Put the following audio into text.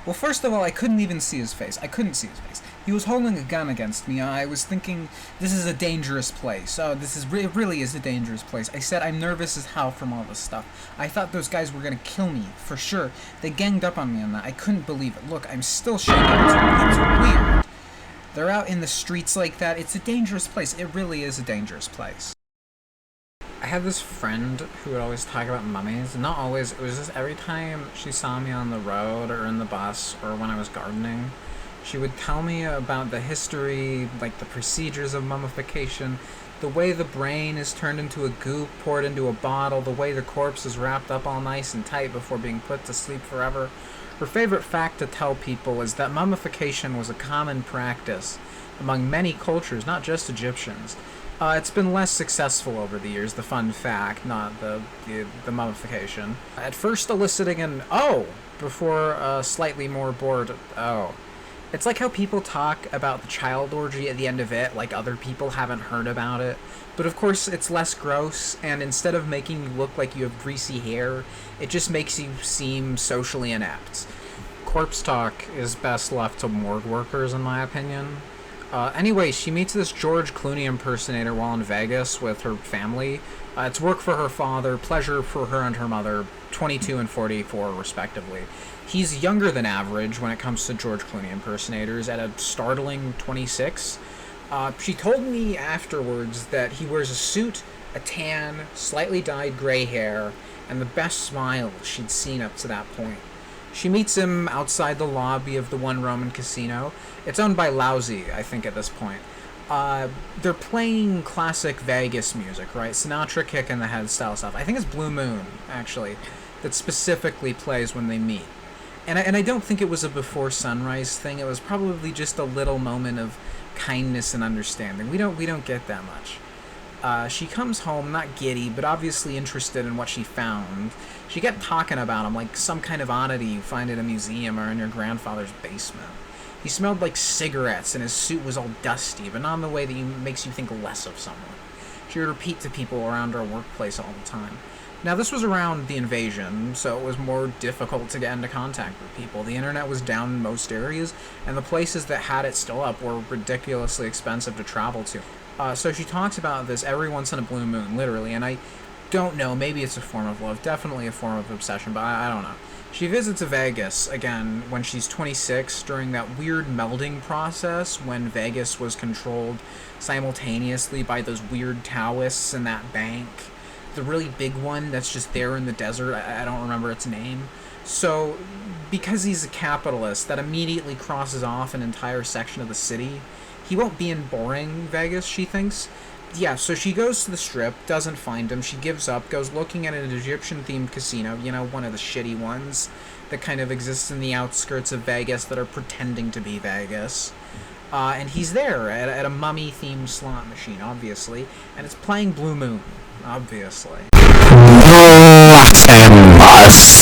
Well, first of all, I couldn't even see his face. I couldn't see his face. He was holding a gun against me. I was thinking, this is a dangerous place. Oh, it really is a dangerous place. I said I'm nervous as hell from all this stuff. I thought those guys were gonna kill me, for sure. They ganged up on me on that. I couldn't believe it. Look, I'm still shaking. It's weird. They're out in the streets like that. It's a dangerous place. It really is a dangerous place. I had this friend who would always talk about mummies. Not always, it was just every time she saw me on the road or in the bus or when I was gardening, she would tell me about the history, like the procedures of mummification, the way the brain is turned into a goop, poured into a bottle, the way the corpse is wrapped up all nice and tight before being put to sleep forever. Her favorite fact to tell people is that mummification was a common practice among many cultures, not just Egyptians. It's been less successful over the years, the fun fact, not the mummification. At first eliciting an "oh" before a slightly more bored "oh." It's like how people talk about the child orgy at the end of it, like other people haven't heard about it. But of course, it's less gross, and instead of making you look like you have greasy hair, it just makes you seem socially inept. Corpse talk is best left to morgue workers, in my opinion. Anyway, she meets this George Clooney impersonator while in Vegas with her family. It's work for her father, pleasure for her and her mother, 22 and 44 respectively. He's younger than average when it comes to George Clooney impersonators, at a startling 26. She told me afterwards that he wears a suit, a tan, slightly dyed gray hair, and the best smile she'd seen up to that point. She meets him outside the lobby of the One Roman Casino. It's owned by Lousy, I think, at this point. They're playing classic Vegas music, right? Sinatra, Kick in the Head style stuff. I think it's Blue Moon, actually, that specifically plays when they meet. And I don't think it was a before sunrise thing. It was probably just a little moment of kindness and understanding. We don't get that much. She comes home, not giddy, but obviously interested in what she found. She kept talking about him like some kind of oddity you find at a museum or in your grandfather's basement. He smelled like cigarettes and his suit was all dusty, but not in the way that makes you think less of someone. She would repeat to people around her workplace all the time. Now, this was around the invasion, so it was more difficult to get into contact with people. The internet was down in most areas, and the places that had it still up were ridiculously expensive to travel to. So she talks about this every once in a blue moon, literally, and I don't know, maybe it's a form of love, definitely a form of obsession, but I don't know. She visits Vegas, again, when she's 26, during that weird melding process when Vegas was controlled simultaneously by those weird Taoists in that bank. The really big one that's just there in the desert, I don't remember its name. So, because he's a capitalist, that immediately crosses off an entire section of the city. He won't be in boring Vegas, she thinks. Yeah, so she goes to the Strip, doesn't find him, she gives up, goes looking at an Egyptian-themed casino, you know, one of the shitty ones that kind of exists in the outskirts of Vegas that are pretending to be Vegas. And he's there at a mummy-themed slot machine, obviously, and it's playing Blue Moon, obviously. Blasphemous.